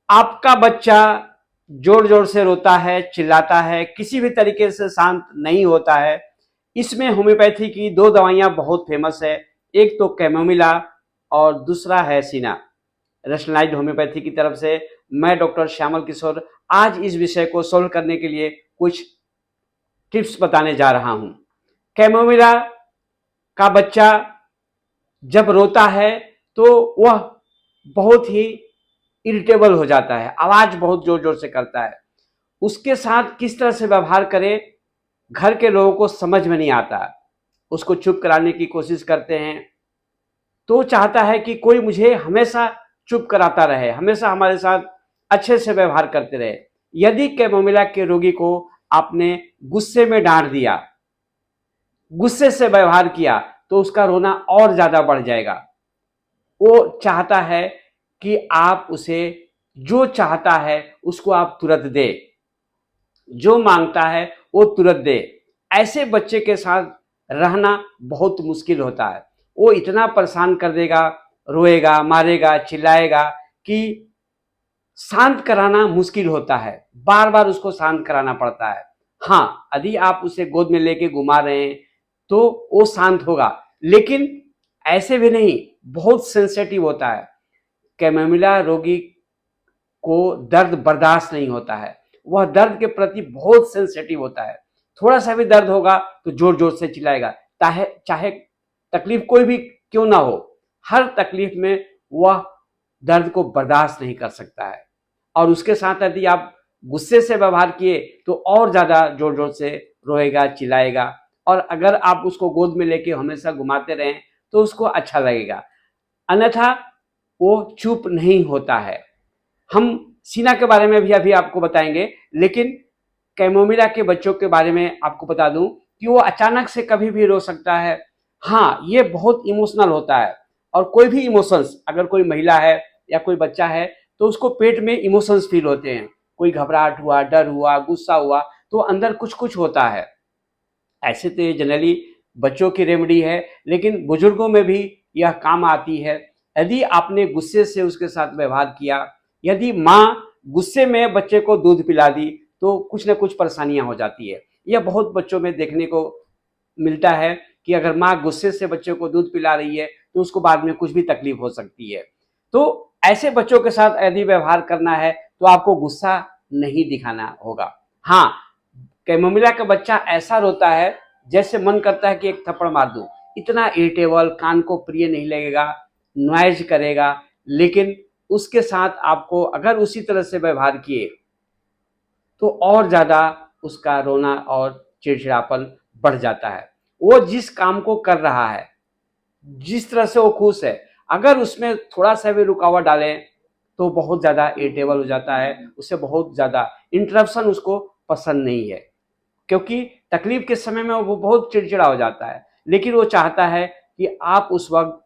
आपका बच्चा जोर जोर से रोता है, चिल्लाता है, किसी भी तरीके से शांत नहीं होता है, इसमें होम्योपैथी की दो दवाइयां बहुत फेमस है। एक तो कैमोमिला और दूसरा है सीना। रैशनलाइज्ड होम्योपैथी की तरफ से मैं डॉक्टर श्यामल किशोर आज इस विषय को सोल्व करने के लिए कुछ टिप्स बताने जा रहा हूं। कैमोमिला का बच्चा जब रोता है तो वह बहुत ही इरिटेबल हो जाता है, आवाज बहुत जोर जोर से करता है। उसके साथ किस तरह से व्यवहार करें घर के लोगों को समझ में नहीं आता। उसको चुप कराने की कोशिश करते हैं तो चाहता है कि कोई मुझे हमेशा चुप कराता रहे, हमेशा हमारे साथ अच्छे से व्यवहार करते रहे। यदि कैमोमिला के रोगी को आपने गुस्से में डांट दिया, गुस्से से व्यवहार किया, तो उसका रोना और ज्यादा बढ़ जाएगा। वो चाहता है कि आप उसे जो चाहता है उसको आप तुरंत दे, जो मांगता है वो तुरंत दे। ऐसे बच्चे के साथ रहना बहुत मुश्किल होता है। वो इतना परेशान कर देगा, रोएगा, मारेगा, चिल्लाएगा कि शांत कराना मुश्किल होता है। बार बार उसको शांत कराना पड़ता है। हाँ, यदि आप उसे गोद में लेके घुमा रहे हैं तो वो शांत होगा, लेकिन ऐसे भी नहीं, बहुत सेंसिटिव होता है। कैमोमिला रोगी को दर्द बर्दाश्त नहीं होता है, वह दर्द के प्रति बहुत सेंसिटिव होता है। थोड़ा सा भी दर्द होगा तो जोर जोर से चिल्लाएगा, चाहे चाहे तकलीफ कोई भी क्यों ना हो। हर तकलीफ में वह दर्द को बर्दाश्त नहीं कर सकता है। और उसके साथ यदि आप गुस्से से व्यवहार किए तो और ज्यादा जोर जोर से रोएगा, चिल्लाएगा। और अगर आप उसको गोद में लेके हमेशा घुमाते रहें तो उसको अच्छा लगेगा, अन्यथा वो चुप नहीं होता है। हम सीना के बारे में भी अभी आपको बताएंगे, लेकिन कैमोमिला के बच्चों के बारे में आपको बता दूं कि वो अचानक से कभी भी रो सकता है। हाँ, ये बहुत इमोशनल होता है। और कोई भी इमोशंस, अगर कोई महिला है या कोई बच्चा है तो उसको पेट में इमोशंस फील होते हैं। कोई घबराहट हुआ, डर हुआ, गुस्सा हुआ, तो अंदर कुछ कुछ होता है। ऐसे तो ये जनरली बच्चों की रेमेडी है, लेकिन बुजुर्गों में भी यह काम आती है। यदि आपने गुस्से से उसके साथ व्यवहार किया, यदि माँ गुस्से में बच्चे को दूध पिला दी तो कुछ ना कुछ परेशानियां हो जाती है। यह बहुत बच्चों में देखने को मिलता है कि अगर माँ गुस्से से बच्चे को दूध पिला रही है तो उसको बाद में कुछ भी तकलीफ हो सकती है। तो ऐसे बच्चों के साथ यदि व्यवहार करना है तो आपको गुस्सा नहीं दिखाना होगा। हाँ, कैमोमिला का बच्चा ऐसा रोता है जैसे मन करता है कि एक थप्पड़ मार दूं। इतना इरिटेबल, कान को प्रिय नहीं लगेगा, नॉइज करेगा। लेकिन उसके साथ आपको अगर उसी तरह से व्यवहार किए तो और ज्यादा उसका रोना और चिड़चिड़ापन बढ़ जाता है। वो जिस काम को कर रहा है, जिस तरह से वो खुश है, अगर उसमें थोड़ा सा भी रुकावट डालें तो बहुत ज्यादा इरिटेबल हो जाता है। उससे बहुत ज्यादा इंटरप्शन उसको पसंद नहीं है, क्योंकि तकलीफ के समय में वो बहुत चिड़चिड़ा हो जाता है। लेकिन वो चाहता है कि आप उस वक्त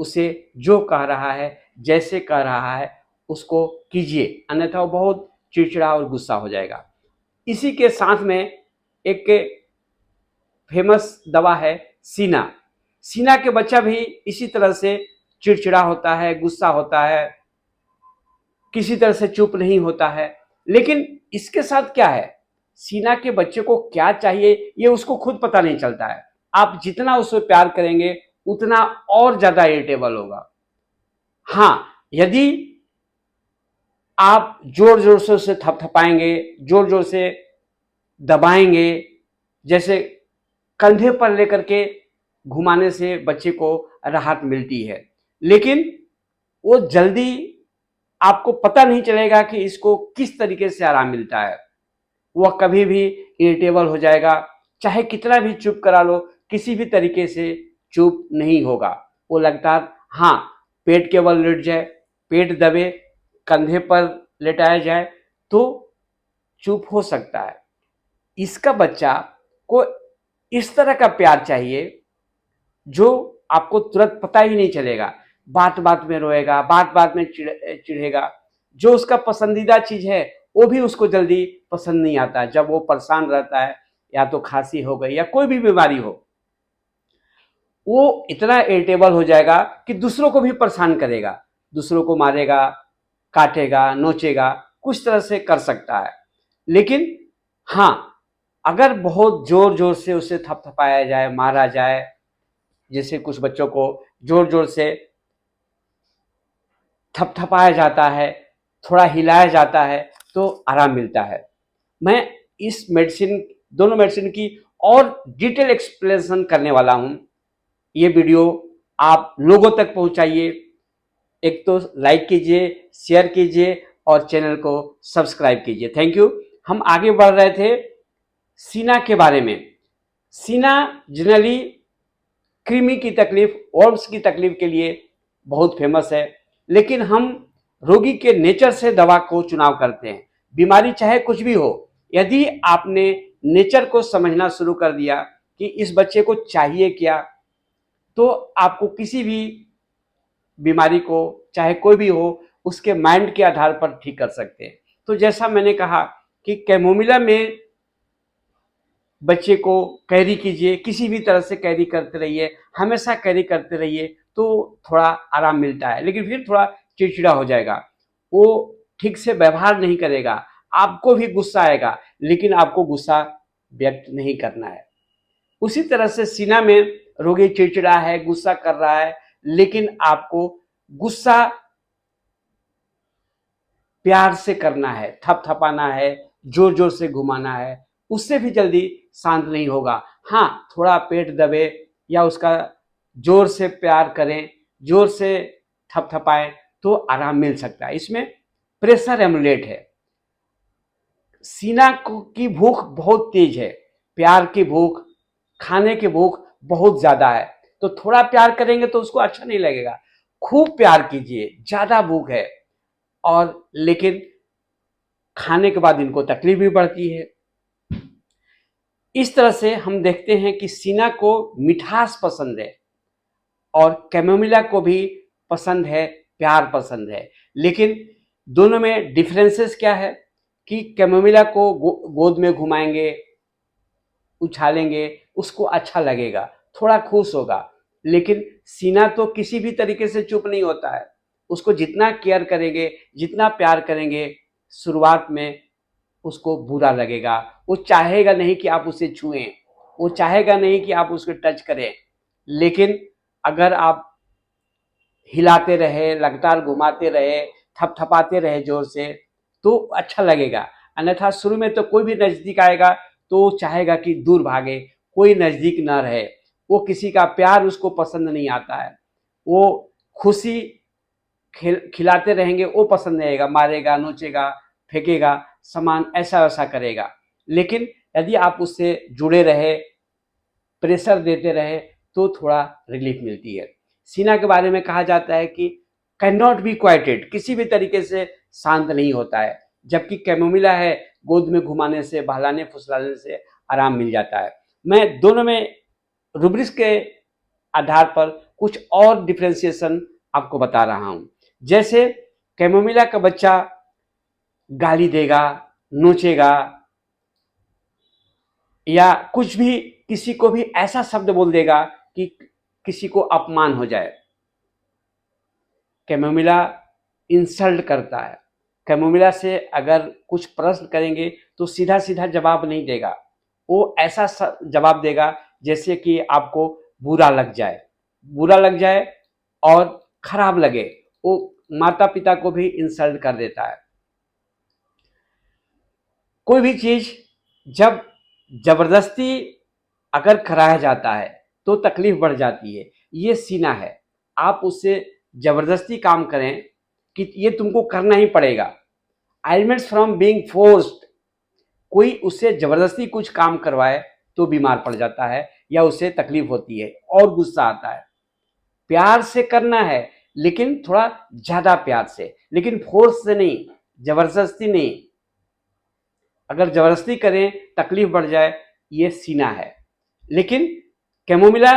उसे जो कह रहा है, जैसे कह रहा है, उसको कीजिए, अन्यथा वो बहुत चिड़चिड़ा और गुस्सा हो जाएगा। इसी के साथ में एक फेमस दवा है सीना। सीना के बच्चा भी इसी तरह से चिड़चिड़ा होता है, गुस्सा होता है, किसी तरह से चुप नहीं होता है। लेकिन इसके साथ क्या है, सीना के बच्चे को क्या चाहिए ये उसको खुद पता नहीं चलता है। आप जितना उससे प्यार करेंगे उतना और ज्यादा इरिटेबल होगा। हाँ, यदि आप जोर जोर से उसे थपथपाएंगे, जोर जोर से दबाएंगे, जैसे कंधे पर लेकर के घुमाने से बच्चे को राहत मिलती है। लेकिन वो जल्दी, आपको पता नहीं चलेगा कि इसको किस तरीके से आराम मिलता है। वह कभी भी इरिटेबल हो जाएगा, चाहे कितना भी चुप करा लो, किसी भी तरीके से चुप नहीं होगा। वो लगातार, हाँ, पेट के बल लेट जाए, पेट दबे, कंधे पर लेटाया जाए तो चुप हो सकता है। इसका बच्चा को इस तरह का प्यार चाहिए जो आपको तुरंत पता ही नहीं चलेगा। बात बात में रोएगा, बात बात में चिढ़ेगा। जो उसका पसंदीदा चीज है वो भी उसको जल्दी पसंद नहीं आता। जब वो परेशान रहता है, या तो खांसी हो गई या कोई भी बीमारी हो, वो इतना इरिटेबल हो जाएगा कि दूसरों को भी परेशान करेगा, दूसरों को मारेगा, काटेगा, नोचेगा, कुछ तरह से कर सकता है। लेकिन हाँ, अगर बहुत जोर जोर से उसे थपथपाया जाए, मारा जाए, जैसे कुछ बच्चों को जोर जोर से थपथपाया जाता है, थोड़ा हिलाया जाता है, तो आराम मिलता है। मैं इस मेडिसिन, दोनों मेडिसिन की और डिटेल एक्सप्लेनेशन करने वाला हूं। ये वीडियो आप लोगों तक पहुंचाइए। एक तो लाइक कीजिए, शेयर कीजिए और चैनल को सब्सक्राइब कीजिए। Thank you. हम आगे बढ़ रहे थे सीना के बारे में। सीना जनरली कृमि की तकलीफ, वर्म्स की तकलीफ के लिए बहुत फेमस है, लेकिन हम रोगी के नेचर से दवा को चुनाव करते हैं। बीमारी चाहे कुछ भी हो, यदि आपने नेचर को समझना शुरू कर दिया कि इस बच्चे को चाहिए क्या, तो आपको किसी भी बीमारी को, चाहे कोई भी हो, उसके माइंड के आधार पर ठीक कर सकते हैं। तो जैसा मैंने कहा कि कैमोमिला में बच्चे को कैरी कीजिए, किसी भी तरह से कैरी करते रहिए, हमेशा कैरी करते रहिए, तो थोड़ा आराम मिलता है। लेकिन फिर थोड़ा चिड़चिड़ा हो जाएगा, वो ठीक से व्यवहार नहीं करेगा, आपको भी गुस्सा आएगा, लेकिन आपको गुस्सा व्यक्त नहीं करना है। उसी तरह से सीना में रोगी चिड़चिड़ा है, गुस्सा कर रहा है, लेकिन आपको गुस्सा प्यार से करना है, थपथपाना है, जोर जोर से घुमाना है, उससे भी जल्दी शांत नहीं होगा। हाँ, थोड़ा पेट दबे या उसका जोर से प्यार करें, जोर से थपथपाएं, तो आराम मिल सकता है। इसमें प्रेशर एमुलेट है। सीना की भूख बहुत तेज है, प्यार की भूख, खाने की भूख बहुत ज्यादा है। तो थोड़ा प्यार करेंगे तो उसको अच्छा नहीं लगेगा। खूब प्यार कीजिए, ज्यादा भूख है, और लेकिन खाने के बाद इनको तकलीफ भी बढ़ती है। इस तरह से हम देखते हैं कि सीना को मिठास पसंद है और कैमोमिला को भी पसंद है, प्यार पसंद है। लेकिन दोनों में डिफरेंसेस क्या है कि कैमोमिला को गोद में घुमाएंगे, उछालेंगे, उसको अच्छा लगेगा, थोड़ा खुश होगा। लेकिन सीना तो किसी भी तरीके से चुप नहीं होता है। उसको जितना केयर करेंगे, जितना प्यार करेंगे, शुरुआत में उसको बुरा लगेगा। वो चाहेगा नहीं कि आप उसे छुएं, वो चाहेगा नहीं कि आप उसको टच करें। लेकिन अगर आप हिलाते रहे, लगातार घुमाते रहे, थपथपाते रहे जोर से, तो अच्छा लगेगा। अन्यथा शुरू में तो कोई भी नजदीक आएगा तो चाहेगा कि दूर भागे, कोई नजदीक ना रहे। वो किसी का प्यार उसको पसंद नहीं आता है। वो खुशी खिलाते रहेंगे, वो पसंद नहीं आएगा, मारेगा, नोचेगा, फेंकेगा सामान, ऐसा वैसा करेगा। लेकिन यदि आप उससे जुड़े रहे, प्रेशर देते रहे, तो थोड़ा रिलीफ मिलती है। सीना के बारे में कहा जाता है कि कैन नॉट बी क्वाइटेड, किसी भी तरीके से शांत नहीं होता है। जबकि कैमोमिला है, गोद में घुमाने से, बहलाने फुसलाने से आराम मिल जाता है। मैं दोनों में रूब्रिक्स के आधार पर कुछ और डिफ्रेंसिएशन आपको बता रहा हूं। जैसे कैमोमिला का बच्चा गाली देगा, नोचेगा, या कुछ भी किसी को भी ऐसा शब्द बोल देगा कि किसी को अपमान हो जाए। कैमोमिला इंसल्ट करता है। कैमोमिला से अगर कुछ प्रश्न करेंगे तो सीधा सीधा जवाब नहीं देगा, वो ऐसा जवाब देगा जैसे कि आपको बुरा लग जाए, बुरा लग जाए और खराब लगे। वो माता पिता को भी इंसल्ट कर देता है। कोई भी चीज जब जबरदस्ती अगर कराया जाता है तो तकलीफ बढ़ जाती है। ये सीना है, आप उससे जबरदस्ती काम करें कि ये तुमको करना ही पड़ेगा। एलिमेंट्स फ्रॉम बीइंग फोर्स्ड, कोई उससे जबरदस्ती कुछ काम करवाए तो बीमार पड़ जाता है या उससे तकलीफ होती है और गुस्सा आता है। प्यार से करना है, लेकिन थोड़ा ज्यादा प्यार से, लेकिन फोर्स से नहीं, जबरदस्ती नहीं। अगर जबरदस्ती करें, तकलीफ बढ़ जाए, ये सीना है। लेकिन कैमोमिला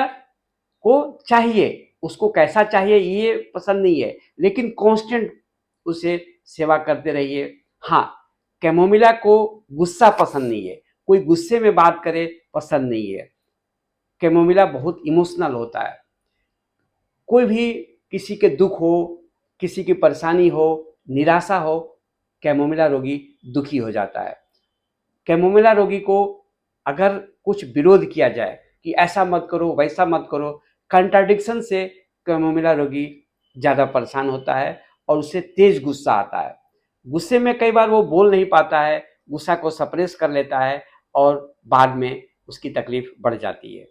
को चाहिए, उसको कैसा चाहिए ये पसंद नहीं है, लेकिन कांस्टेंट उसे सेवा करते रहिए। हाँ, कैमोमिला को गुस्सा पसंद नहीं है, कोई गुस्से में बात करे पसंद नहीं है। कैमोमिला बहुत इमोशनल होता है। कोई भी किसी के दुख हो, किसी की परेशानी हो, निराशा हो, कैमोमिला रोगी दुखी हो जाता है। कैमोमिला रोगी को अगर कुछ विरोध किया जाए कि ऐसा मत करो, वैसा मत करो, कंट्राडिक्शन से कैमोमिला रोगी ज़्यादा परेशान होता है और उसे तेज गुस्सा आता है। गुस्से में कई बार वो बोल नहीं पाता है, गुस्सा को सप्रेस कर लेता है और बाद में उसकी तकलीफ बढ़ जाती है।